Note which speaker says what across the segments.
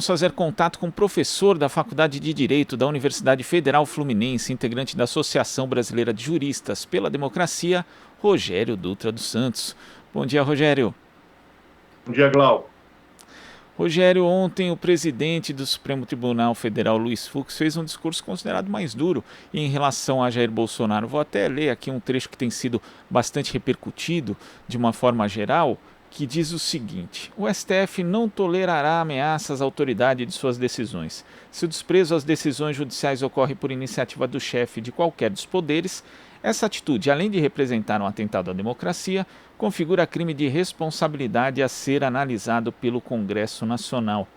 Speaker 1: vamos fazer contato com o professor da Faculdade de Direito da Universidade Federal Fluminense, integrante da Associação Brasileira de Juristas pela Democracia, Rogério Dutra dos Santos. Bom dia, Rogério.
Speaker 2: Bom dia, Glauco.
Speaker 1: Rogério, ontem o presidente do Supremo Tribunal Federal, Luiz Fux, fez um discurso considerado mais duro em relação a Jair Bolsonaro. Vou até ler aqui um trecho que tem sido bastante repercutido de uma forma geral, que diz o seguinte: o STF não tolerará ameaças à autoridade de suas decisões. Se o desprezo às decisões judiciais ocorre por iniciativa do chefe de qualquer dos poderes, essa atitude, além de representar um atentado à democracia, configura crime de responsabilidade a ser analisado pelo Congresso Nacional.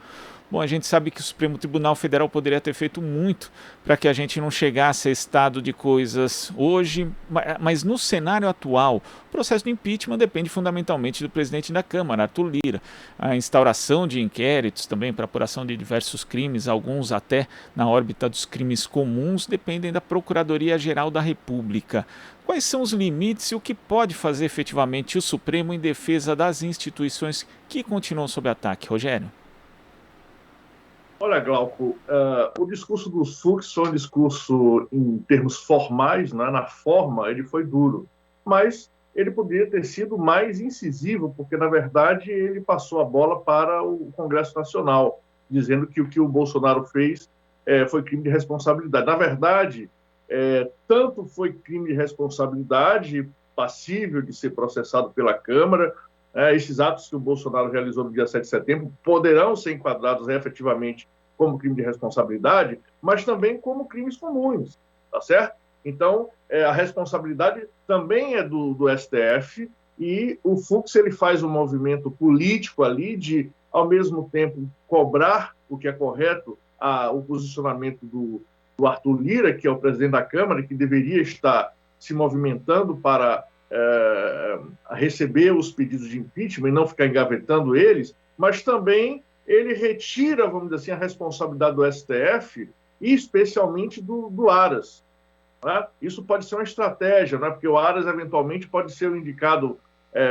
Speaker 1: Bom, a gente sabe que o Supremo Tribunal Federal poderia ter feito muito para que a gente não chegasse a estado de coisas hoje, mas no cenário atual, o processo de impeachment depende fundamentalmente do presidente da Câmara, Arthur Lira. A instauração de inquéritos também para apuração de diversos crimes, alguns até na órbita dos crimes comuns, dependem da Procuradoria-Geral da República. Quais são os limites e o que pode fazer efetivamente o Supremo em defesa das instituições que continuam sob ataque, Rogério?
Speaker 2: Olha, Glauco, o discurso do Fux foi um discurso em termos formais, né? Na forma ele foi duro, mas ele poderia ter sido mais incisivo, porque, na verdade, ele passou a bola para o Congresso Nacional, dizendo que o que o Bolsonaro fez foi crime de responsabilidade. Na verdade, tanto foi crime de responsabilidade, passível de ser processado pela Câmara. Esses atos que o Bolsonaro realizou no dia 7 de setembro poderão ser enquadrados efetivamente como crime de responsabilidade, mas também como crimes comuns, tá certo? Então, a responsabilidade também é do STF, e o Fux ele faz um movimento político ali de, ao mesmo tempo, cobrar o que é correto, o posicionamento do Arthur Lira, que é o presidente da Câmara, que deveria estar se movimentando para receber os pedidos de impeachment e não ficar engavetando eles, mas também ele retira, vamos dizer assim, a responsabilidade do STF e especialmente do Aras. Né? Isso pode ser uma estratégia, né? Porque o Aras eventualmente pode ser o indicado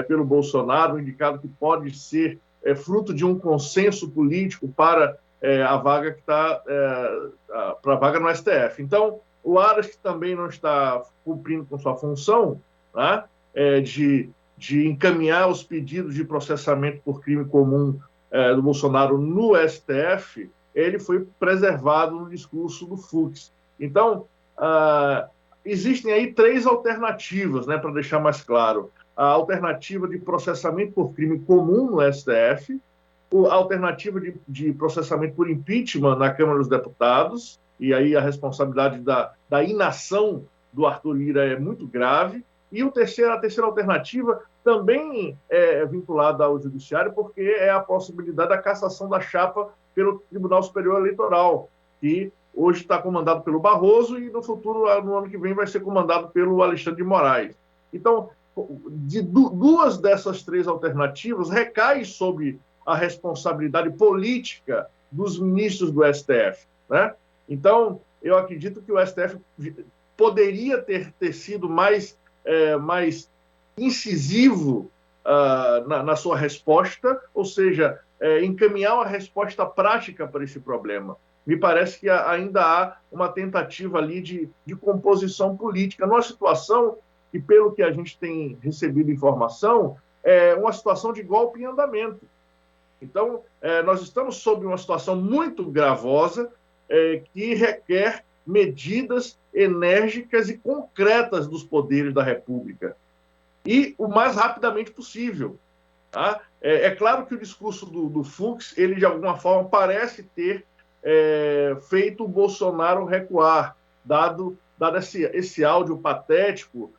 Speaker 2: pelo Bolsonaro, um indicado que pode ser fruto de um consenso político para a vaga que está para a vaga no STF. Então, o Aras, que também não está cumprindo com sua função, né? De encaminhar os pedidos de processamento por crime comum do Bolsonaro no STF, ele foi preservado no discurso do Fux. Então, existem aí três alternativas, né, para deixar mais claro. A alternativa de processamento por crime comum no STF, a alternativa de processamento por impeachment na Câmara dos Deputados, e aí a responsabilidade da inação do Arthur Lira é muito grave, e a terceira alternativa também é vinculada ao Judiciário, porque é a possibilidade da cassação da chapa pelo Tribunal Superior Eleitoral, que hoje está comandado pelo Barroso e no futuro, no ano que vem, vai ser comandado pelo Alexandre de Moraes. Então, duas dessas três alternativas recaem sobre a responsabilidade política dos ministros do STF. Né? Então, eu acredito que o STF poderia ter sido mais incisivo na sua resposta, ou seja, encaminhar uma resposta prática para esse problema. Me parece que ainda há uma tentativa ali de composição política, numa situação que, pelo que a gente tem recebido informação, é uma situação de golpe em andamento. Então, nós estamos sob uma situação muito gravosa que requer medidas enérgicas e concretas dos poderes da República. E o mais rapidamente possível. Tá? É claro que o discurso do Fux, ele de alguma forma parece ter feito o Bolsonaro recuar, dado esse áudio patético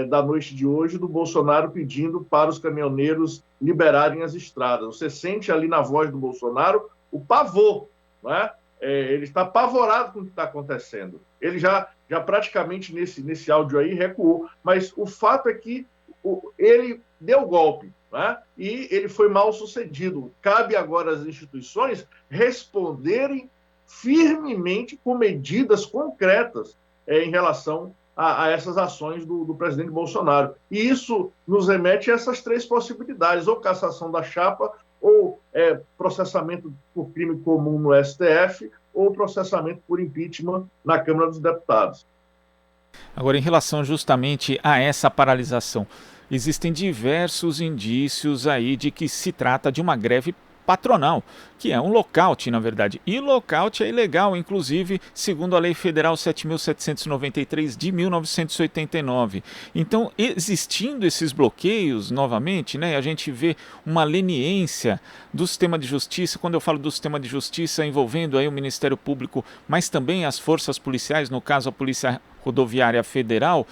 Speaker 2: da noite de hoje do Bolsonaro pedindo para os caminhoneiros liberarem as estradas. Você sente ali na voz do Bolsonaro o pavor, não é? Ele está apavorado com o que está acontecendo. Ele já praticamente nesse áudio aí recuou, mas o fato é que ele deu golpe, né? E ele foi mal sucedido. Cabe agora às instituições responderem firmemente com medidas concretas em relação a essas ações do presidente Bolsonaro. E isso nos remete a essas três possibilidades, ou cassação da chapa, ou processamento por crime comum no STF ou processamento por impeachment na Câmara dos Deputados.
Speaker 1: Agora, em relação justamente a essa paralisação, existem diversos indícios aí de que se trata de uma greve patronal, que é um lockout, na verdade. E lockout é ilegal, inclusive, segundo a Lei Federal 7.793 de 1989. Então, existindo esses bloqueios novamente, né, a gente vê uma leniência do sistema de justiça. Quando eu falo do sistema de justiça envolvendo aí o Ministério Público, mas também as forças policiais, no caso a Polícia Rodoviária Federal,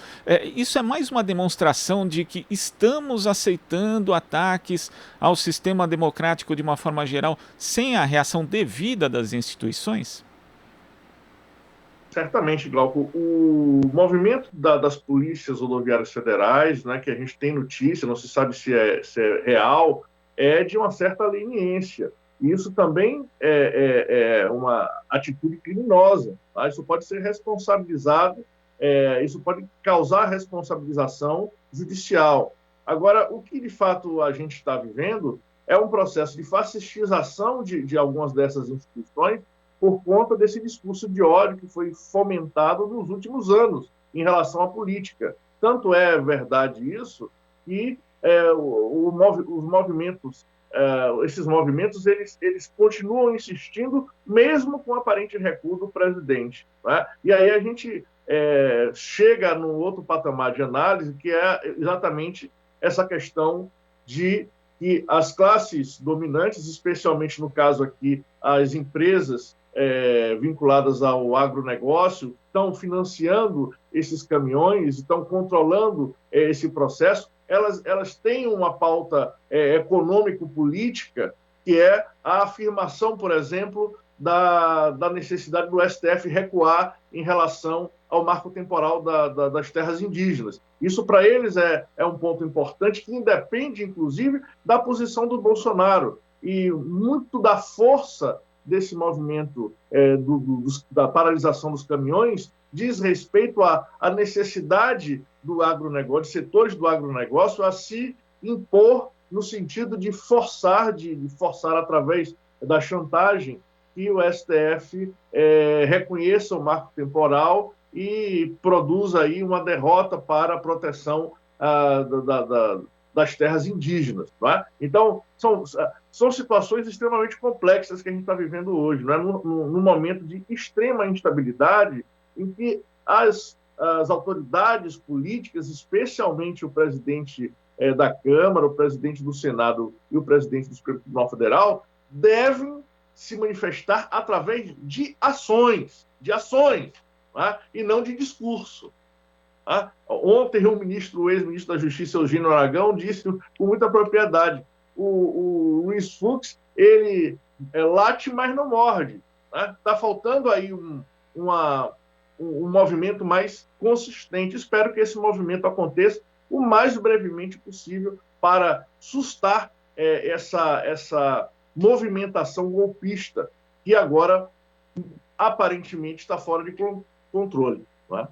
Speaker 1: isso é mais uma demonstração de que estamos aceitando ataques ao sistema democrático de uma forma geral sem a reação devida das instituições?
Speaker 2: Certamente, Glauco. O movimento das polícias rodoviárias federais, né, que a gente tem notícia, não se sabe se é real, é de uma certa leniência. E isso também é uma atitude criminosa. Tá? Isso pode ser responsabilizado, isso pode causar responsabilização judicial. Agora, o que de fato a gente está vivendo é um processo de fascistização de algumas dessas instituições por conta desse discurso de ódio que foi fomentado nos últimos anos em relação à política. Tanto é verdade isso que os movimentos, esses movimentos, eles continuam insistindo, mesmo com o aparente recuo do presidente. Né? E aí a gente chega num outro patamar de análise, que é exatamente essa questão de que as classes dominantes, especialmente no caso aqui, as empresas vinculadas ao agronegócio, estão financiando esses caminhões, estão controlando esse processo, elas têm uma pauta econômico-política, que é a afirmação, por exemplo, da necessidade do STF recuar em relação ao marco temporal das terras indígenas. Isso, para eles, é um ponto importante que independe, inclusive, da posição do Bolsonaro. E muito da força desse movimento da paralisação dos caminhões diz respeito à necessidade do agronegócio, de setores do agronegócio, a se impor no sentido de forçar através da chantagem que o STF reconheça o marco temporal e produza aí uma derrota para a proteção das terras indígenas. Não é? Então, são situações extremamente complexas que a gente está vivendo hoje, não é? Num momento de extrema instabilidade, em que as autoridades políticas, especialmente o presidente da Câmara, o presidente do Senado e o presidente do Supremo Tribunal Federal, devem se manifestar através de ações, né? E não de discurso. Tá? Ontem, o ex-ministro da Justiça, Eugênio Aragão, disse com muita propriedade: o Luiz Fux, ele late, mas não morde. Está faltando aí um movimento mais consistente. Espero que esse movimento aconteça o mais brevemente possível para sustar essa movimentação golpista que agora aparentemente está fora de controle. Não é?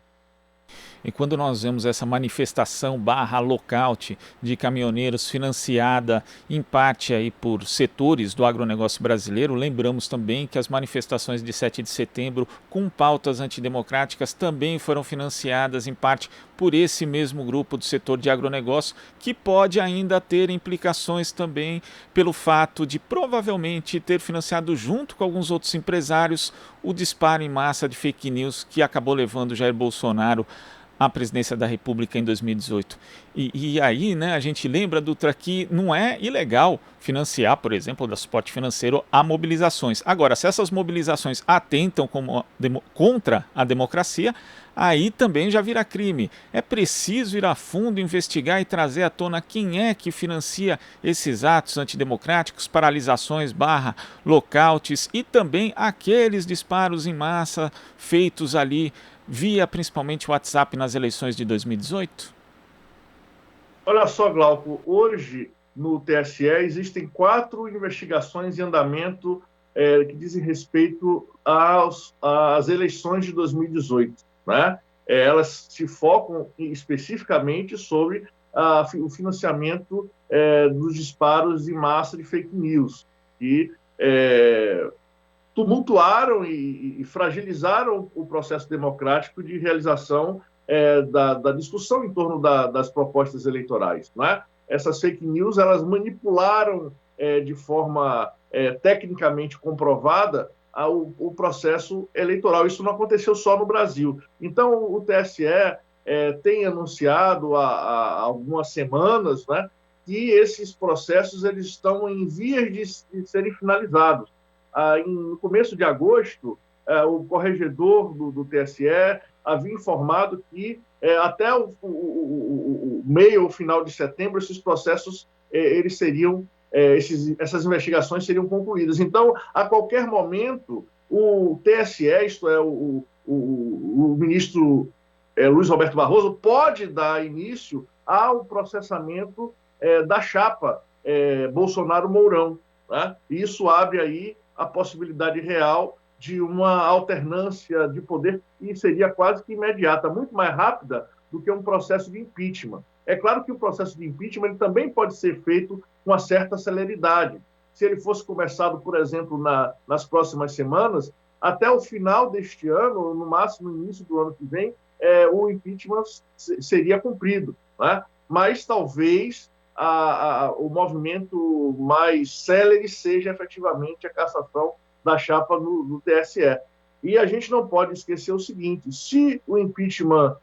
Speaker 1: E quando nós vemos essa manifestação barra lockout de caminhoneiros financiada em parte aí por setores do agronegócio brasileiro, lembramos também que as manifestações de 7 de setembro com pautas antidemocráticas também foram financiadas em parte por esse mesmo grupo do setor de agronegócio, que pode ainda ter implicações também pelo fato de provavelmente ter financiado junto com alguns outros empresários o disparo em massa de fake news que acabou levando Jair Bolsonaro à presidência da República em 2018. E aí, né, a gente lembra, Dutra, que não é ilegal financiar, por exemplo, da suporte financeiro a mobilizações. Agora, se essas mobilizações atentam contra a democracia, aí também já vira crime. É preciso ir a fundo, investigar e trazer à tona quem é que financia esses atos antidemocráticos, paralisações barra lockouts e também aqueles disparos em massa feitos ali via principalmente o WhatsApp nas eleições de 2018?
Speaker 2: Olha só, Glauco, hoje no TSE existem 4 investigações em andamento que dizem respeito às eleições de 2018. Né? Elas se focam especificamente sobre o financiamento dos disparos em massa de fake news. que tumultuaram e fragilizaram o processo democrático de realização da discussão em torno das propostas eleitorais. Né? Essas fake news, elas manipularam de forma tecnicamente comprovada o processo eleitoral. Isso não aconteceu só no Brasil. Então, o TSE tem anunciado há algumas semanas, né, que esses processos eles estão em vias de serem finalizados. No começo de agosto, o corregedor do TSE havia informado que até o meio ou final de setembro esses processos eles seriam essas investigações seriam concluídas. Então, a qualquer momento, o TSE, isto é, o ministro Luiz Roberto Barroso, pode dar início ao processamento da chapa Bolsonaro-Mourão. Né? Isso abre aí a possibilidade real de uma alternância de poder que seria quase que imediata, muito mais rápida do que um processo de impeachment. É claro que o processo de impeachment ele também pode ser feito com uma certa celeridade. Se ele fosse começado, por exemplo, nas próximas semanas, até o final deste ano, no máximo no início do ano que vem, o impeachment seria cumprido. Né? Mas talvez o movimento mais célere seja efetivamente a cassação da chapa no TSE. E a gente não pode esquecer o seguinte: se o impeachment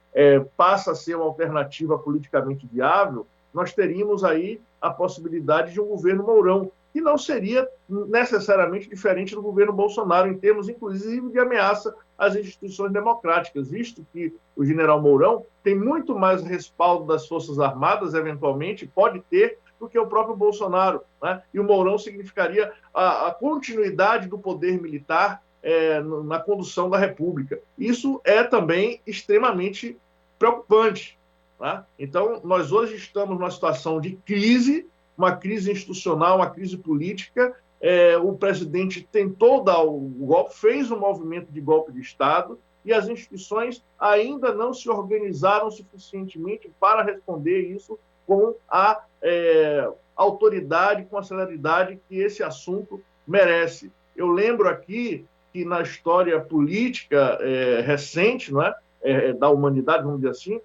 Speaker 2: passa a ser uma alternativa politicamente viável, nós teríamos aí a possibilidade de um governo Mourão, que não seria necessariamente diferente do governo Bolsonaro, em termos, inclusive, de ameaça às instituições democráticas, visto que o general Mourão tem muito mais respaldo das Forças Armadas, eventualmente, pode ter, do que o próprio Bolsonaro. Né? E o Mourão significaria a continuidade do poder militar na condução da República. Isso é também extremamente preocupante. Tá? Então, nós hoje estamos numa situação de crise, uma crise institucional, uma crise política. O presidente tentou dar o golpe, fez um movimento de golpe de Estado e as instituições ainda não se organizaram suficientemente para responder isso com a autoridade, com a celeridade que esse assunto merece. Eu lembro aqui que na história política recente, não é? Da humanidade, vamos dizer assim,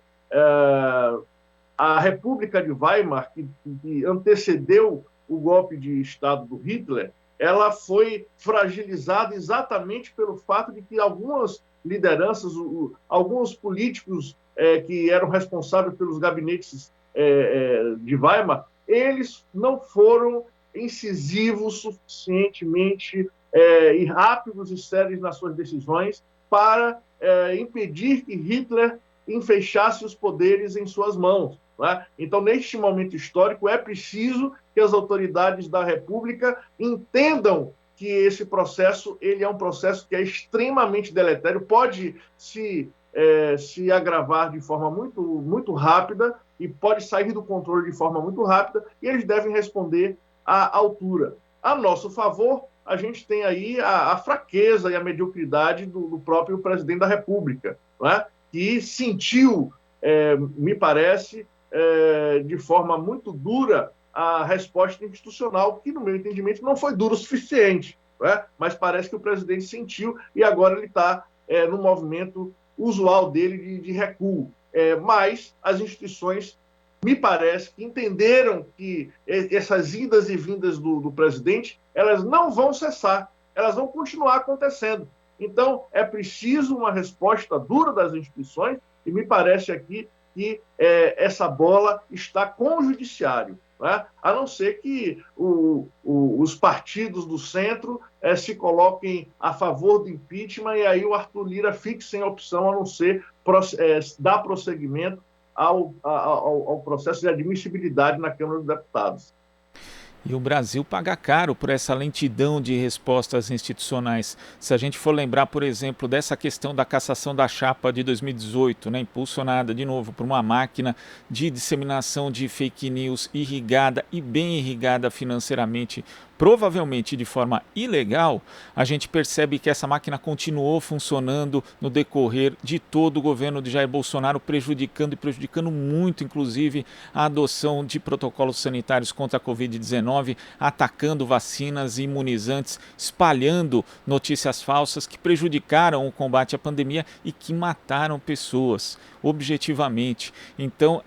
Speaker 2: a República de Weimar, que antecedeu o golpe de Estado do Hitler, ela foi fragilizada exatamente pelo fato de que algumas lideranças, alguns políticos que eram responsáveis pelos gabinetes de Weimar, eles não foram incisivos suficientemente e rápidos e sérios nas suas decisões para impedir que Hitler enfeixasse os poderes em suas mãos. Né? Então, neste momento histórico, é preciso que as autoridades da República entendam que esse processo ele é um processo que é extremamente deletério, pode se agravar de forma muito, muito rápida e pode sair do controle de forma muito rápida, e eles devem responder à altura. A nosso favor, a gente tem aí a fraqueza e a mediocridade do próprio presidente da República, né? Que sentiu, me parece, de forma muito dura a resposta institucional, que, no meu entendimento, não foi dura o suficiente, né? Mas parece que o presidente sentiu e agora ele está no movimento usual dele de recuo. Mas as instituições, me parece, que entenderam que essas idas e vindas do presidente, elas não vão cessar, elas vão continuar acontecendo. Então, é preciso uma resposta dura das instituições e me parece aqui que essa bola está com o judiciário, né? A não ser que os partidos do centro se coloquem a favor do impeachment e aí o Arthur Lira fique sem opção a não ser dar prosseguimento ao processo de admissibilidade na Câmara dos Deputados.
Speaker 1: E o Brasil paga caro por essa lentidão de respostas institucionais. Se a gente for lembrar, por exemplo, dessa questão da cassação da chapa de 2018, né, impulsionada de novo por uma máquina de disseminação de fake news irrigada e bem irrigada financeiramente provavelmente de forma ilegal, a gente percebe que essa máquina continuou funcionando no decorrer de todo o governo de Jair Bolsonaro, prejudicando muito, inclusive, a adoção de protocolos sanitários contra a Covid-19, atacando vacinas e imunizantes, espalhando notícias falsas que prejudicaram o combate à pandemia e que mataram pessoas, objetivamente. Então,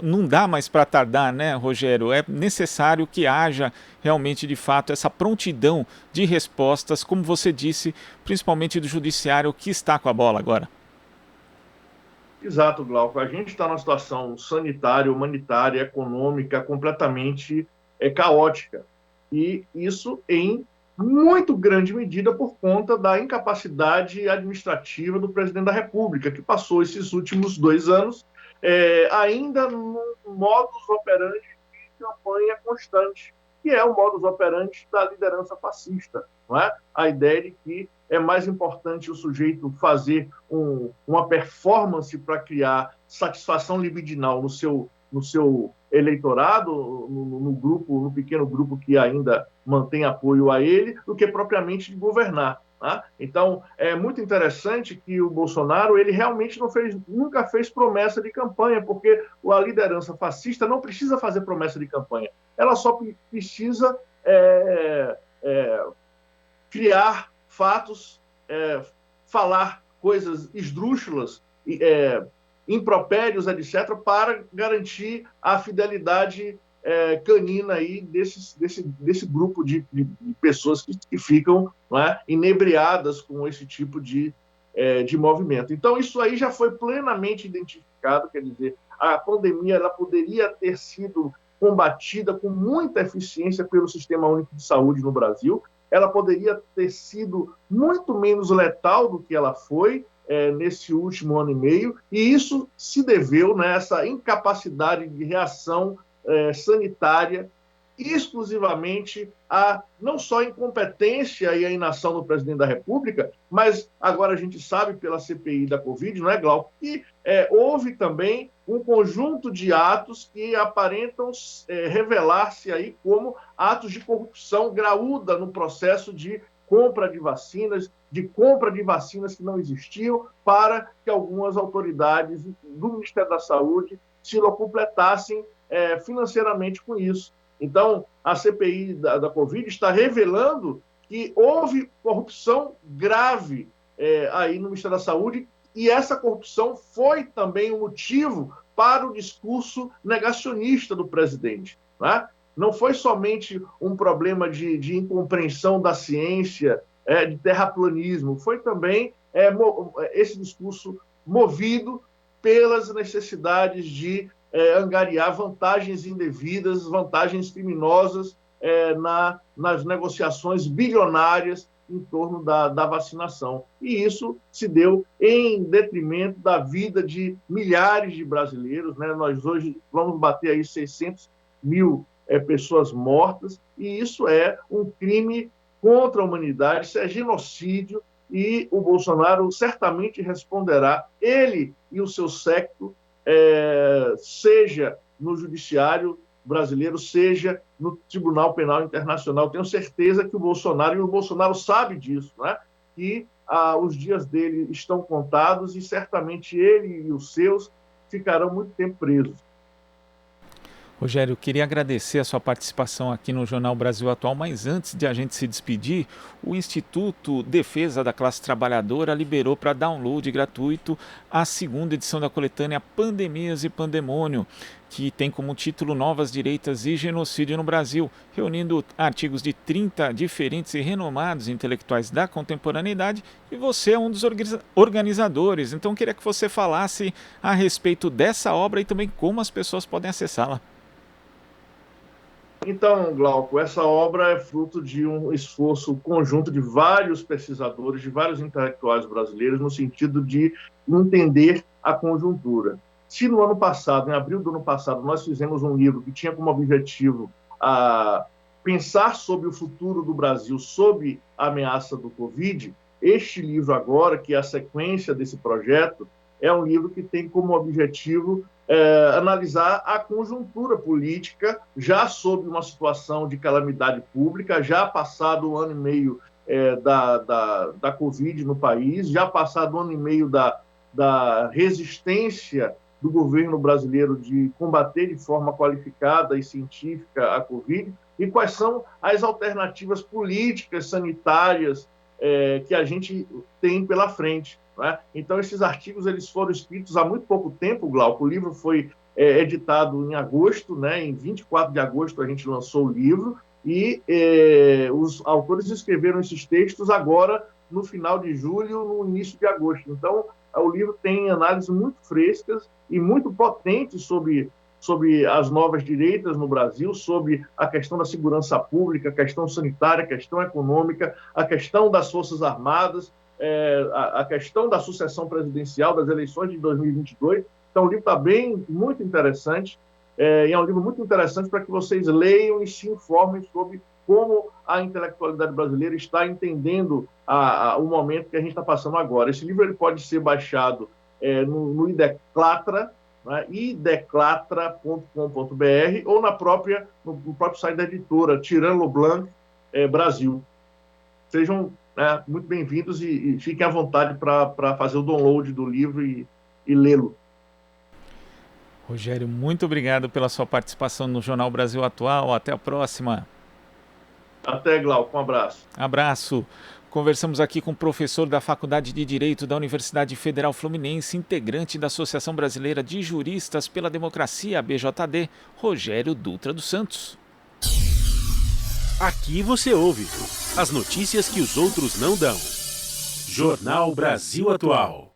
Speaker 1: não dá mais para tardar, né, Rogério? É necessário que haja realmente, de fato, essa prontidão de respostas, como você disse, principalmente do judiciário, que está com a bola agora.
Speaker 2: Exato, Glauco. A gente está numa situação sanitária, humanitária, econômica completamente caótica. E isso em muito grande medida por conta da incapacidade administrativa do presidente da República, que passou esses últimos 2 anos ainda num modus operandi de campanha constante, que é o modus operandi da liderança fascista. Não é? A ideia de que é mais importante o sujeito fazer uma performance para criar satisfação libidinal no seu eleitorado, no grupo, no pequeno grupo que ainda mantém apoio a ele, do que propriamente de governar. Tá? Então, é muito interessante que o Bolsonaro ele realmente nunca fez promessa de campanha, porque a liderança fascista não precisa fazer promessa de campanha. Ela só precisa criar fatos, falar coisas esdrúxulas, impropérios, etc., para garantir a fidelidade canina aí desse grupo de pessoas que ficam, não é, inebriadas com esse tipo de movimento. Então, isso aí já foi plenamente identificado, quer dizer, a pandemia ela poderia ter sido combatida com muita eficiência pelo Sistema Único de Saúde no Brasil, ela poderia ter sido muito menos letal do que ela foi nesse último ano e meio, e isso se deveu nessa incapacidade de reação sanitária exclusivamente a não só a incompetência e a inação do presidente da República, mas agora a gente sabe pela CPI da Covid, não é, Glauco, que houve também um conjunto de atos que aparentam revelar-se aí como atos de corrupção graúda no processo de compra de vacinas que não existiam, para que algumas autoridades do Ministério da Saúde se locupletassem financeiramente com isso. Então, a CPI da Covid está revelando que houve corrupção grave aí no Ministério da Saúde, e essa corrupção foi também o motivo para o discurso negacionista do presidente. Né? Não foi somente um problema de incompreensão da ciência, de terraplanismo, foi também esse discurso movido pelas necessidades de angariar vantagens indevidas, vantagens criminosas nas negociações bilionárias em torno da vacinação. E isso se deu em detrimento da vida de milhares de brasileiros. Né? Nós hoje vamos bater aí 600 mil pessoas mortas, e isso é um crime contra a humanidade, isso é genocídio, e o Bolsonaro certamente responderá, ele e o seu séquito, seja no judiciário brasileiro, seja no Tribunal Penal Internacional. Tenho certeza que o Bolsonaro sabe disso, né? Que os dias dele estão contados, e certamente ele e os seus ficarão muito tempo presos.
Speaker 1: Rogério, eu queria agradecer a sua participação aqui no Jornal Brasil Atual, mas antes de a gente se despedir, o Instituto Defesa da Classe Trabalhadora liberou para download gratuito a segunda edição da coletânea Pandemias e Pandemônio, que tem como título Novas Direitas e Genocídio no Brasil, reunindo artigos de 30 diferentes e renomados intelectuais da contemporaneidade, e você é um dos organizadores. Então queria que você falasse a respeito dessa obra e também como as pessoas podem acessá-la.
Speaker 2: Então, Glauco, essa obra é fruto de um esforço conjunto de vários pesquisadores, de vários intelectuais brasileiros, no sentido de entender a conjuntura. Se no ano passado, em abril do ano passado, nós fizemos um livro que tinha como objetivo pensar sobre o futuro do Brasil sob a ameaça do Covid, este livro agora, que é a sequência desse projeto, é um livro que tem como objetivo analisar a conjuntura política, já sob uma situação de calamidade pública, já passado um ano e meio da Covid no país, já passado um ano e meio da resistência do governo brasileiro de combater de forma qualificada e científica a Covid, e quais são as alternativas políticas, sanitárias, que a gente tem pela frente. Né? Então, esses artigos eles foram escritos há muito pouco tempo, Glauco. O livro foi editado em agosto, né? Em 24 de agosto a gente lançou o livro, e os autores escreveram esses textos agora, no final de julho, no início de agosto. Então, o livro tem análises muito frescas e muito potentes sobre as novas direitas no Brasil, sobre a questão da segurança pública, a questão sanitária, a questão econômica, a questão das Forças Armadas, a questão da sucessão presidencial, das eleições de 2022. Então, o livro está muito interessante, e é um livro muito interessante para que vocês leiam e se informem sobre como a intelectualidade brasileira está entendendo o momento que a gente está passando agora. Esse livro ele pode ser baixado no Ideclatra, né, ideclatra.com.br, ou no próprio site da editora, Tirant Leblanc Brasil. Sejam muito bem-vindos e fiquem à vontade para fazer o download do livro e lê-lo.
Speaker 1: Rogério, muito obrigado pela sua participação no Jornal Brasil Atual. Até a próxima.
Speaker 2: Até, Glauco. Um abraço.
Speaker 1: Abraço. Conversamos aqui com o professor da Faculdade de Direito da Universidade Federal Fluminense, integrante da Associação Brasileira de Juristas pela Democracia, ABJD, Rogério Dutra dos Santos.
Speaker 3: Aqui você ouve as notícias que os outros não dão. Jornal Brasil Atual.